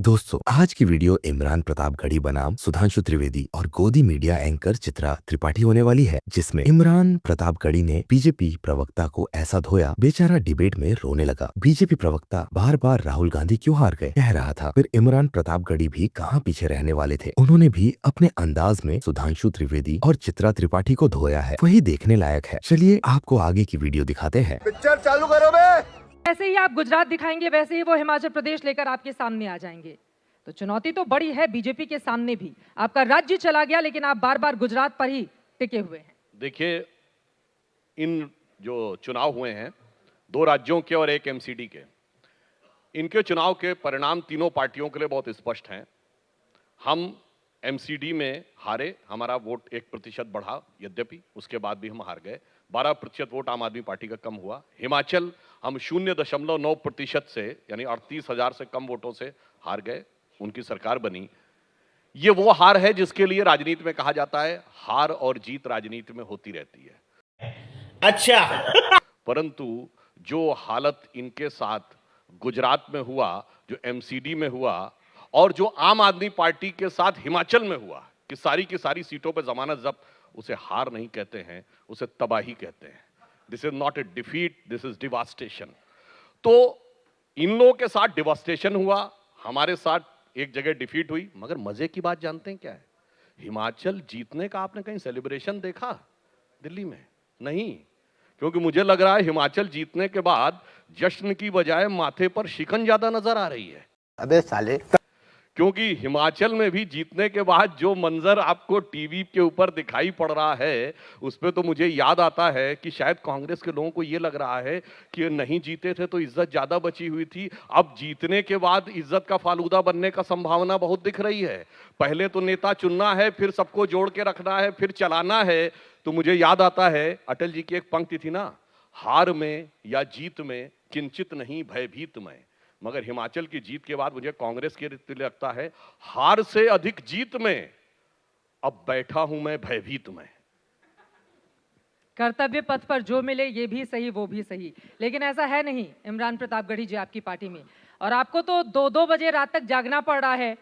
दोस्तों, आज की वीडियो इमरान प्रतापगढ़ी बनाम सुधांशु त्रिवेदी और गोदी मीडिया एंकर चित्रा त्रिपाठी होने वाली है, जिसमें इमरान प्रतापगढ़ी ने बीजेपी प्रवक्ता को ऐसा धोया, बेचारा डिबेट में रोने लगा। बीजेपी प्रवक्ता बार बार राहुल गांधी क्यों हार गए कह रहा था। फिर इमरान प्रतापगढ़ी भी कहाँ पीछे रहने वाले थे, उन्होंने भी अपने अंदाज में सुधांशु त्रिवेदी और चित्रा त्रिपाठी को धोया है। वही देखने लायक है। चलिए आपको आगे की वीडियो दिखाते हैं। पिक्चर चालू करो बे। वैसे ही आप गुजरात दिखाएंगे, वैसे ही वो हिमाचल प्रदेश लेकर आपके सामने आ जाएंगे। तो चुनौती तो बड़ी है बीजेपी के सामने भी। आपका राज्य चला गया, लेकिन आप बार बार गुजरात पर ही टिके हुए हैं। देखिए, इन जो चुनाव हुए हैं, 2 राज्यों के और 1 एमसीडी के, इनके चुनाव के परिणाम तीनों पार्टियों के लिए बहुत स्पष्ट हैं। हम एमसीडी में हारे, हमारा वोट 1% बढ़ा, यद्यपि उसके बाद भी हम हार गए। 12% वोट आम आदमी पार्टी का कम हुआ। हिमाचल हम 0.9% से, यानी 38,000 से कम वोटों से हार गए, उनकी सरकार बनी। ये वो हार है जिसके लिए राजनीति में कहा जाता है हार और जीत राजनीति में होती रहती है। अच्छा। परंतु जो हालत इनके साथ गुजरात में हुआ, जो एमसीडी में हुआ और जो आम आदमी पार्टी के साथ हिमाचल में हुआ कि सारी की सारी सीटों पर जमानत जब्त, उसे हार नहीं कहते हैं, उसे तबाही कहते हैं। This is not a defeat, this is devastation. तो इन लोगों के साथ डिवास्टेशन हुआ, हमारे साथ एक जगह डिफीट हुई। मगर मजे की बात जानते हैं क्या है? हिमाचल जीतने का आपने कहीं सेलिब्रेशन देखा दिल्ली में? नहीं, क्योंकि मुझे लग रहा है हिमाचल जीतने के बाद जश्न की बजाय माथे पर शिकन ज्यादा नजर आ रही है। अबे साले, क्योंकि हिमाचल में भी जीतने के बाद जो मंजर आपको टीवी के ऊपर दिखाई पड़ रहा है, उस पे तो मुझे याद आता है कि शायद कांग्रेस के लोगों को ये लग रहा है कि नहीं जीते थे तो इज्जत ज्यादा बची हुई थी, अब जीतने के बाद इज्जत का फालूदा बनने का संभावना बहुत दिख रही है। पहले तो नेता चुनना है, फिर सबको जोड़ के रखना है, फिर चलाना है। तो मुझे याद आता है अटल जी की एक पंक्ति थी ना, हार में या जीत में किंचित नहीं भयभीत में। मगर हिमाचल की जीत के बाद मुझे कांग्रेस के लिए लगता है हार से अधिक जीत में अब बैठा हूं मैं भयभीत में। कर्तव्य पथ पर जो मिले, ये भी सही वो भी सही, लेकिन ऐसा है नहीं इमरान प्रतापगढ़ी जी आपकी पार्टी में, और आपको तो 2-2 बजे रात तक जागना पड़ रहा है।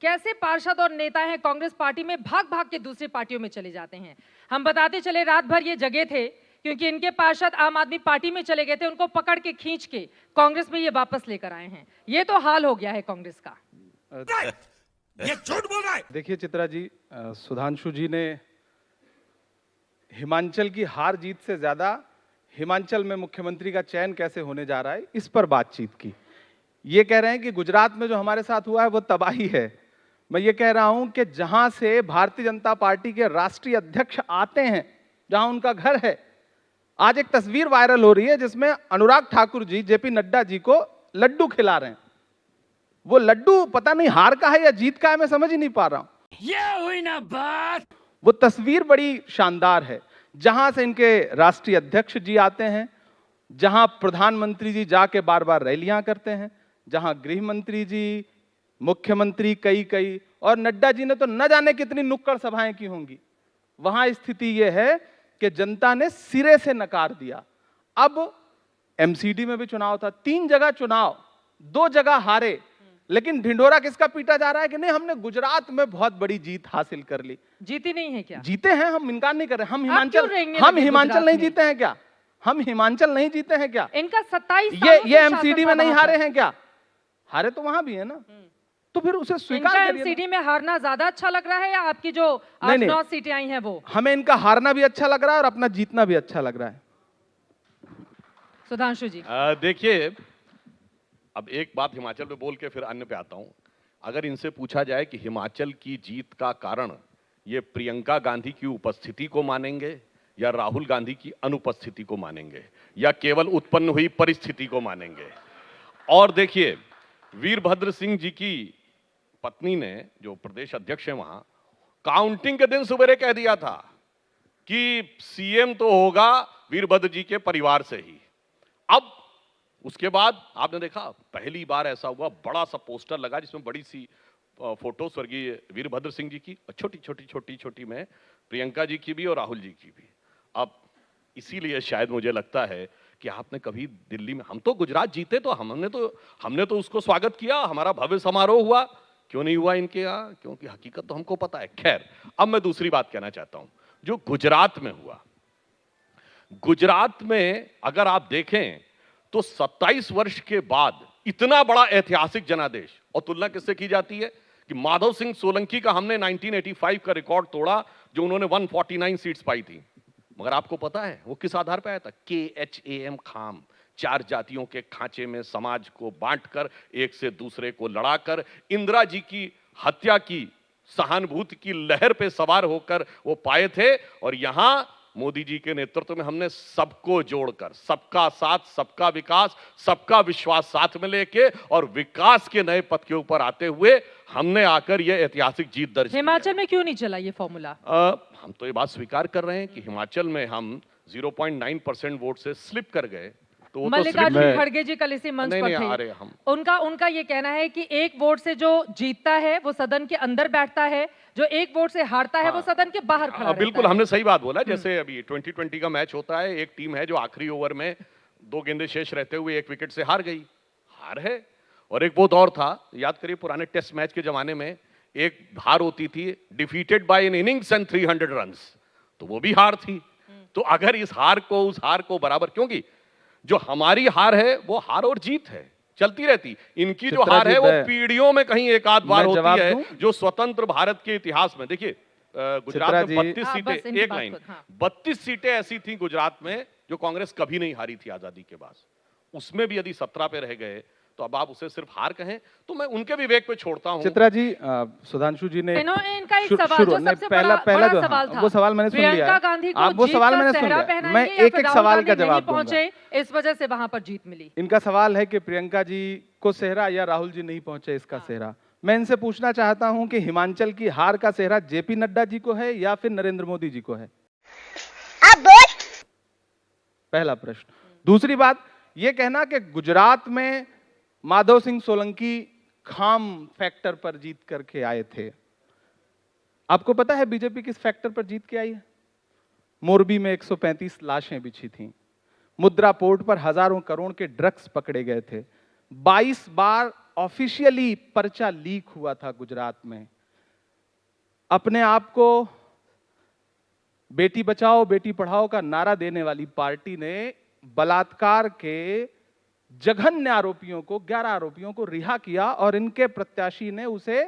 कैसे पार्षद और नेता हैं कांग्रेस पार्टी में, भाग भाग के दूसरी पार्टियों में चले जाते हैं। हम बताते चले रात भर ये जगे थे क्योंकि इनके पार्षद आम आदमी पार्टी में चले गए थे, उनको पकड़ के खींच के कांग्रेस में ये वापस लेकर आए हैं। ये तो हाल हो गया है कांग्रेस का। ये झूठ बोल रहा है। देखिए चित्रा जी, सुधांशु जी ने हिमाचल की हार जीत से ज्यादा हिमाचल में मुख्यमंत्री का चयन कैसे होने जा रहा है इस पर बातचीत की। ये कह रहे हैं कि गुजरात में जो हमारे साथ हुआ है वो तबाही है। मैं ये कह रहा हूं कि जहां से भारतीय जनता पार्टी के राष्ट्रीय अध्यक्ष आते हैं, जहां उनका घर है, आज एक तस्वीर वायरल हो रही है जिसमें अनुराग ठाकुर जी जेपी नड्डा जी को लड्डू खिला रहे हैं। वो लड्डू पता नहीं हार का है या जीत का है, मैं समझ ही नहीं पा रहा हूं। ये हुई ना बात। वो तस्वीर बड़ी शानदार है, जहां से इनके राष्ट्रीय अध्यक्ष जी आते हैं, जहां प्रधानमंत्री जी जाके बार बार रैलियां करते हैं, जहां गृह मंत्री जी, मुख्यमंत्री कई और नड्डा जी ने तो न जाने कितनी नुक्कड़ सभाएं की होंगी। वहां स्थिति यह है कि जनता ने सिरे से नकार दिया। अब एमसीडी में भी चुनाव था, 3 जगह चुनाव, 2 जगह हारे, लेकिन ढिंढोरा किसका पीटा जा रहा है कि नहीं हमने गुजरात में बहुत बड़ी जीत हासिल कर ली। जीती नहीं है क्या? जीते हैं, हम इनकार नहीं कर रहे। हम आप क्यों रेंगने हिमाचल लगे गुजरात नहीं में? जीते हैं क्या? हम हिमाचल नहीं जीते हैं क्या? इनका 27 ये एमसीडी में नहीं हारे हैं क्या? हारे तो वहां भी है ना, तो फिर उसे स्वीकार इनका करिए। एमसीडी में हारना ज्यादा अच्छा लग रहा है या आपकी जो 8-9 सीटें आई हैं वो? हमें इनका हारना भी अच्छा लग रहा है और अपना जीतना भी अच्छा लग रहा है। सुधांशु जी, देखिए, अब एक बात हिमाचल पे बोल के फिर अन्य पे आता हूं। अगर इनसे पूछा जाए कि हिमाचल की जीत का कारण ये प्रियंका गांधी की उपस्थिति को मानेंगे या राहुल गांधी की अनुपस्थिति को मानेंगे या केवल उत्पन्न हुई परिस्थिति को मानेंगे। और देखिए, वीरभद्र सिंह जी की पत्नी ने, जो प्रदेश अध्यक्ष है वहां, काउंटिंग के दिन सवेरे कह दिया था कि सीएम तो होगा वीरभद्र जी के परिवार से ही। अब उसके बाद आपने देखा पहली बार ऐसा हुआ, बड़ा सा पोस्टर लगा जिसमें बड़ी सी फोटो स्वर्गीय वीरभद्र सिंह जी की, छोटी छोटी में प्रियंका जी की भी और राहुल जी की भी। अब इसीलिए शायद मुझे लगता है कि आपने कभी दिल्ली में, हम तो गुजरात जीते तो हमने तो उसको स्वागत किया, हमारा भव्य समारोह हुआ, क्यों नहीं हुआ इनके यहाँ? क्योंकि हकीकत तो हमको पता है। खैर, अब मैं दूसरी बात कहना चाहता हूं, जो गुजरात में हुआ, गुजरात में अगर आप देखें तो 27 वर्ष के बाद इतना बड़ा ऐतिहासिक जनादेश, और तुलना किससे की जाती है कि माधव सिंह सोलंकी का हमने 1985 का रिकॉर्ड तोड़ा, जो उन्होंने 149 सीट्स पाई थी। मगर आपको पता है वो किस आधार पर आया था? KHAM, खाम, 4 जातियों के खांचे में समाज को बांटकर, एक से दूसरे को लड़ाकर, इंदिरा जी की हत्या की सहानुभूति की लहर पे सवार होकर वो पाए थे। और यहां मोदी जी के नेतृत्व में हमने सबको जोड़कर, सबका साथ, सबका विकास, सबका विश्वास साथ में लेके और विकास के नए पथ के ऊपर आते हुए हमने आकर यह ऐतिहासिक जीत दर्ज की है। हिमाचल में क्यों नहीं चला ये फॉर्मूला? हम तो ये बात स्वीकार कर रहे हैं कि हिमाचल में हम 0.9% वोट से स्लिप कर गए। तो वो तो मल्लिकार्जुन स्लिप खड़गे जी कल इसी मंच नहीं, पर नहीं, थे। अरे हम उनका ये कहना है कि एक वोट से जो जीतता है वो सदन के अंदर बैठता है, जो एक वोट से हारता है वो सदन के बाहर खड़ा रहता बिल्कुल, है। हमने सही बात बोला। जैसे अभी 2020 का मैच होता है, एक टीम है जो आखिरी ओवर में 2 गेंदें शेष रहते हुए 1 विकेट से हार गई, हार है। और एक वो दौर था, याद करिए पुराने टेस्ट मैच के जमाने में, एक हार होती थी defeated by an innings and 300 runs, तो वो भी हार थी। तो अगर इस हार को, उस हार को बराबर, क्योंकि जो हमारी हार है वो हार और जीत है, चलती रहती। इनकी जो हार है वो पीढ़ियों में कहीं एक आध बार होती है, जो स्वतंत्र भारत के इतिहास में। देखिए गुजरात में 32 सीटें, एक लाइन, 32 सीटें ऐसी थी गुजरात में जो कांग्रेस कभी नहीं हारी थी आजादी के बाद। उसमें भी यदि 17 पे रह गए तो अब आप उसे सिर्फ हार कहें, तो मैं उनके विवेक पे छोड़ता हूं। चित्रा जी, सुधांशु जी ने इनका एक सवाल, जो सबसे बड़ा सवाल था, वो सवाल मैंने सुन लिया। प्रियंका गांधी को आप वो सवाल मैंने सुन लिया, मैं एक सवाल का जवाब दूंगा। इस वजह से वहां पर जीत मिली। इनका सवाल है कि प्रियंका जी को सेहरा या राहुल जी नहीं पहुंचे इसका सेहरा। मैं इनसे पूछना चाहता हूं कि हिमाचल की हार का सेहरा JP नड्डा जी को है या फिर नरेंद्र मोदी जी को है? पहला प्रश्न। दूसरी बात, यह कहना कि गुजरात में माधव सिंह सोलंकी खाम फैक्टर पर जीत करके आए थे। आपको पता है बीजेपी किस फैक्टर पर जीत के आई है? मोरबी में 135 लाशें बिछी थीं, मुद्रा पोर्ट पर हजारों करोड़ के ड्रग्स पकड़े गए थे, 22 बार ऑफिशियली पर्चा लीक हुआ था गुजरात में। अपने आप को बेटी बचाओ बेटी पढ़ाओ का नारा देने वाली पार्टी ने बलात्कार के जघन्य आरोपियों को, 11 आरोपियों को रिहा किया और इनके प्रत्याशी ने उसे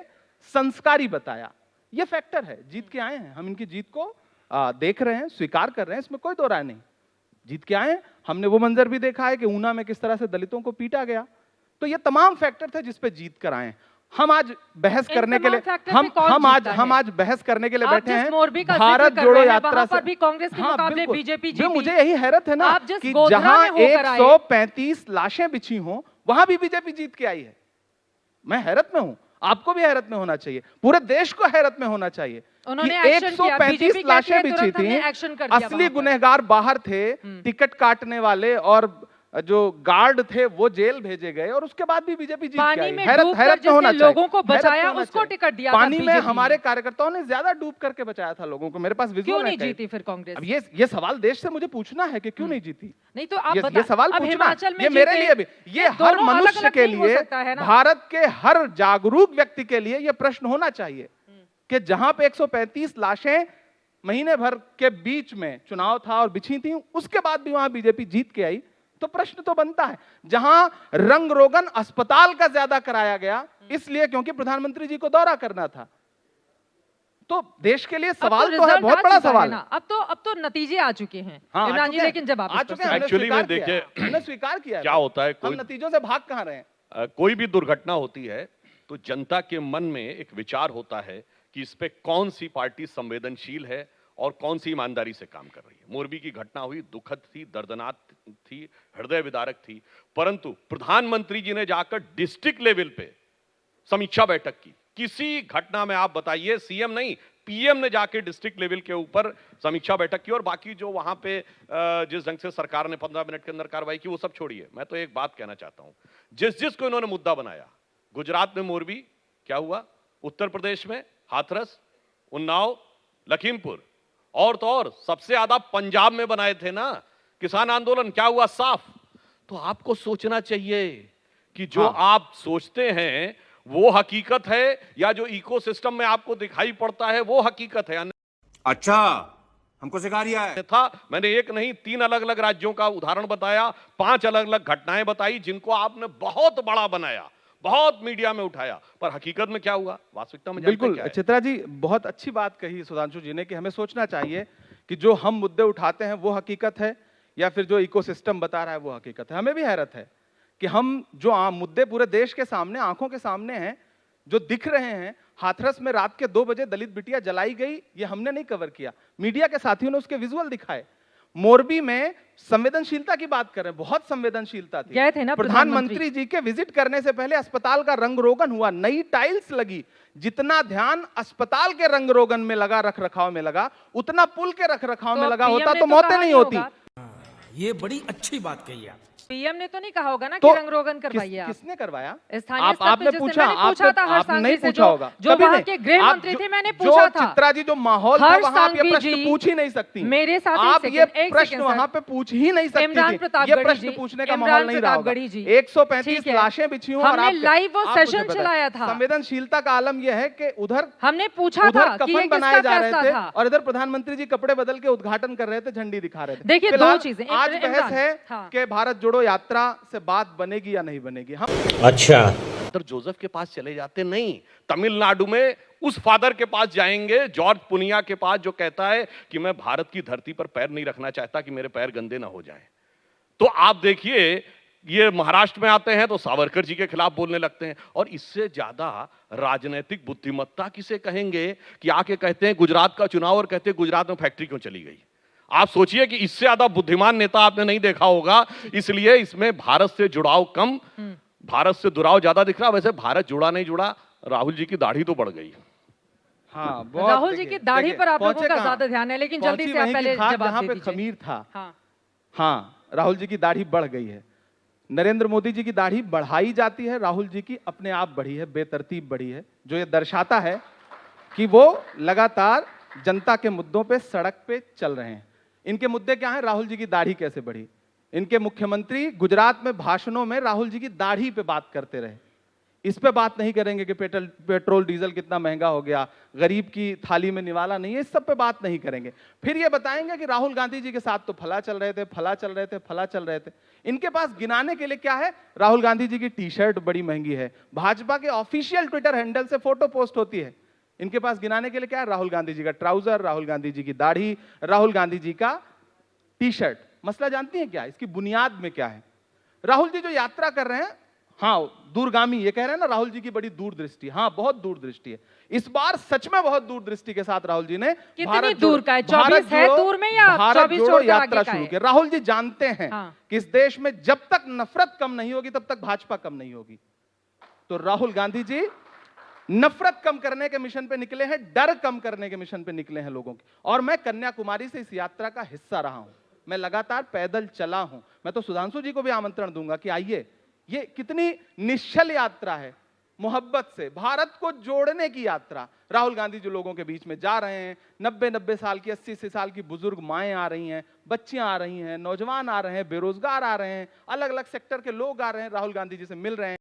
संस्कारी बताया। यह फैक्टर है, जीत के आए हैं हम, इनकी जीत को देख रहे हैं, स्वीकार कर रहे हैं, इसमें कोई दो राय नहीं। जीत के आए हैं। हमने वो मंजर भी देखा है कि ऊना में किस तरह से दलितों को पीटा गया। तो ये तमाम फैक्टर थे जिस पे जीत कर आए। हम आज बहस करने के लिए हम आज बहस करने के लिए बैठे हैं भारत जोड़ो यात्रा से। भी कांग्रेस के मुकाबले बीजेपी जीती। मुझे यही हैरत है ना कि जहां 135 लाशें बिछी हों वहां भी बीजेपी जीत के आई है। मैं हैरत में हूं, आपको भी हैरत में होना चाहिए, पूरे देश को हैरत में होना चाहिए। 135 लाशें बिछी थी, असली गुनहगार बाहर थे, टिकट काटने वाले और जो गार्ड थे वो जेल भेजे गए और उसके बाद भी बीजेपी जीत गई। हैरत में होना चाहिए। लोगों को बचाया, उसको टिकट दिया। पानी में हमारे कार्यकर्ताओं ने ज्यादा डूब करके बचाया था लोगों को। मेरे पास विजुअल क्यों नहीं जीती फिर कांग्रेस? अब ये सवाल देश से मुझे पूछना है कि क्यों नहीं जीती। नहीं तो आप ये सवाल पूछना, ये मेरे लिए भी, ये हर मनुष्य के लिए, भारत के हर जागरूक व्यक्ति के लिए ये प्रश्न होना चाहिए कि जहां पे 135 लाशें महीने भर के बीच में चुनाव था और बिछी थी, उसके बाद भी वहां बीजेपी जीत के आई। तो प्रश्न तो बनता है, जहां रंग रोगन अस्पताल का ज्यादा कराया गया इसलिए क्योंकि प्रधानमंत्री जी को दौरा करना था। तो देश के लिए सवाल तो है, बहुत बड़ा सवाल। अब तो नतीजे आ चुके हैं इमरान जी, लेकिन जब आप एक्चुअली में देखिए, हमने स्वीकार किया क्या होता है, हम नतीजों से भाग कहां रहे हैं। कोई भी दुर्घटना होती है तो जनता के मन में एक विचार होता है कि इस पे कौन सी पार्टी संवेदनशील है और कौन सी ईमानदारी से काम कर रही है। मोरबी की घटना हुई, दुखद थी, दर्दनाक थी, हृदय विदारक थी, परंतु प्रधानमंत्री जी ने जाकर डिस्ट्रिक्ट लेवल पे समीक्षा बैठक की। किसी घटना में आप बताइए, सीएम नहीं, पीएम ने जाके डिस्ट्रिक्ट लेवल के ऊपर समीक्षा बैठक की। और बाकी जो वहां पे जिस ढंग से सरकार ने 15 मिनट के अंदर कार्रवाई की, वो सब छोड़िए। मैं तो एक बात कहना चाहता हूं, जिसको इन्होंने मुद्दा बनाया, गुजरात में मोरबी क्या हुआ, उत्तर प्रदेश में हाथरस, उन्नाव, लखीमपुर, और तो और सबसे ज्यादा पंजाब में बनाए थे ना। किसान आंदोलन क्या हुआ? साफ। तो आपको सोचना चाहिए कि जो हाँ। आप सोचते हैं वो हकीकत है या जो इकोसिस्टम में आपको दिखाई पड़ता है वो हकीकत है। अच्छा, हमको सिखा रिया है। था मैंने एक नहीं 3 अलग अलग राज्यों का उदाहरण बताया, 5 अलग अलग घटनाएं बताई जिनको आपने बहुत बड़ा बनाया, बहुत मीडिया में उठाया, पर हकीकत में क्या हुआ? वास्तविकता में जानते बिल्कुल क्या है? चित्रा जी, बहुत अच्छी बात कही सुधांशु जी ने कि हमें सोचना चाहिए कि जो हम मुद्दे उठाते हैं वो हकीकत है या फिर जो इकोसिस्टम बता रहा है वो हकीकत है। हमें भी हैरत है कि हम जो आम मुद्दे पूरे देश के सामने, आंखों के सामने हैं, जो दिख रहे हैं, हाथरस में रात के 2 बजे दलित बिटिया जलाई गई, ये हमने नहीं कवर किया, मीडिया के साथियों ने उसके विजुअल दिखाए। मोरबी में संवेदनशीलता की बात कर रहे हैं, बहुत संवेदनशीलता थी। गए थे ना प्रधानमंत्री जी के विजिट करने से पहले अस्पताल का रंग रोगन हुआ, नई टाइल्स लगी। जितना ध्यान अस्पताल के रंग रोगन में लगा, रख रखाव में लगा, उतना पुल के रख रखाव में लगा PM होता ने तो तो मौतें कहा नहीं ही होती। होगा। ये बड़ी अच्छी बात कही आप। पीएम ने तो नहीं कहा होगा ना तो कि रंग रोगन करवाइए आप। किसने करवाया? स्थानीय स्तर पे आपने जिसने पूछा, मैंने पूछा था हर्ष आपने सांघवी नहीं से, पूछा होगा, जो कभी वहाँ नहीं। के गृह आप मंत्री थे, मैंने जो पूछा था। चित्रा जी, जो माहौल था हर्ष वहां आप ये सांघवी प्रश्न जी पूछ ही नहीं सकती। मेरे साथ आप एक ये सेकंड, एक प्रश्न सेकंड वहां सर। पे पूछ ही नहीं सकती इमरान थी। प्रतापगढ़ी ये प्रश्न जी, पूछने का इमरान माहौल नहीं रहा होगा। प्रतापगढ़ी जी, 135 ठीक है। लाशें बिछी हुई और हमने आप लाइव वो आप मुझे सेशन बताएं। चलाया था। संवेदनशीलता का आलम यह है कि उधर हमने पूछा उधर था कि ये कफन बनाए किसका जा रहे फैसला थे था। और इधर प्रधानमंत्री जी कपड़े बदल के उद्घाटन कर रहे थे, झंडी दिखा रहे थे। देखिए, दो फिलहाल चीजें, आज इमरान, बहस है हाँ। कि भारत जोड़ो यात्रा से बात बनेगी या नहीं बनेगी। हम अच्छा, फादर जोसेफ के पास चले जाते नहीं, तमिलनाडु में उस फादर के पास जाएंगे, जॉर्ज पुनिया के पास, जो कहता है कि मैं भारत की धरती पर पैर नहीं रखना चाहता कि मेरे पैर गंदे ना हो जाएं। तो आप देखिए, ये महाराष्ट्र में आते हैं तो सावरकर जी के खिलाफ बोलने लगते हैं। और इससे ज्यादा राजनीतिक बुद्धिमत्ता किसे कहेंगे कि आके कहते हैं गुजरात का चुनाव और कहते हैं गुजरात में फैक्ट्री क्यों चली गई। आप सोचिए कि इससे ज्यादा बुद्धिमान नेता आपने नहीं देखा होगा। इसलिए इसमें भारत से जुड़ाव कम, भारत से दुराव ज्यादा दिख रहा। वैसे भारत जुड़ा नहीं जुड़ा, राहुल जी की दाढ़ी तो बढ़ गई। हाँ, बहुत राहुल जी की देखिए, दाढ़ी देखिए, पर आप लोगों पहुंचे का कहाँ? ज्यादा ध्यान है, लेकिन जल्दी पहुंची से आप वहीं की पहले खाट जवाब जहाँ दे पे दीजिए। खमीर था। हाँ, हाँ, राहुल जी की दाढ़ी बढ़ गई है। नरेंद्र मोदी जी की दाढ़ी बढ़ाई जाती है, राहुल जी की अपने आप बढ़ी है, बेतरतीब बढ़ी है, जो ये दर्शाता है कि वो लगातार जनता के मुद्दों पे सड़क पे चल रहे हैं। इनके मुद्दे क्या हैं? राहुल जी की दाढ़ी कैसे बढ़ी। इनके मुख्यमंत्री गुजरात में भाषणों में राहुल जी की दाढ़ी पे बात करते रहे। इस पे बात नहीं करेंगे कि पेट्रोल डीजल कितना महंगा हो गया, गरीब की थाली में निवाला नहीं है, इस सब पे बात नहीं करेंगे। फिर ये बताएंगे कि राहुल गांधी जी के साथ तो फला चल रहे थे, फला चल रहे थे, फला चल रहे थे। इनके पास गिनाने के लिए क्या है? राहुल गांधी जी की टी शर्ट बड़ी महंगी है, भाजपा के ऑफिशियल ट्विटर हैंडल से फोटो पोस्ट होती है। इनके पास गिनाने के लिए क्या है? राहुल गांधी जी का ट्राउजर, राहुल गांधी जी की दाढ़ी, राहुल गांधी जी का टी शर्ट। मसला जानती है क्या इसकी बुनियाद में क्या है? राहुल जी जो यात्रा कर रहे हैं, हाँ दूरगामी, ये कह रहे हैं ना राहुल जी की बड़ी दूरदृष्टि, हाँ बहुत दूरदृष्टि है। इस बार सच में बहुत दूरदृष्टि के साथ राहुल जी ने कितनी दूर का है? 24 है दूर में या 24 जोड़ो छोड़कर यात्रा आगे का शुरू है? की। राहुल जी जानते हैं हाँ। कि इस देश में जब तक नफरत कम नहीं होगी तब तक भाजपा कम नहीं होगी। तो राहुल गांधी जी नफरत कम करने के मिशन पे निकले हैं, डर कम करने के मिशन पे निकले हैं लोगों के। और मैं कन्याकुमारी से इस यात्रा का हिस्सा रहा हूं, मैं लगातार पैदल चला हूं। मैं तो सुधांशु जी को भी आमंत्रण दूंगा कि आइए, ये कितनी निश्चल यात्रा है, मोहब्बत से भारत को जोड़ने की यात्रा। राहुल गांधी जो लोगों के बीच में जा रहे हैं, 90-90 साल की, 80-80 साल की बुजुर्ग माएं आ रही हैं, बच्चियां आ रही हैं, नौजवान आ रहे हैं, बेरोजगार आ रहे हैं, अलग अलग सेक्टर के लोग आ रहे हैं, राहुल गांधी जी से मिल रहे हैं।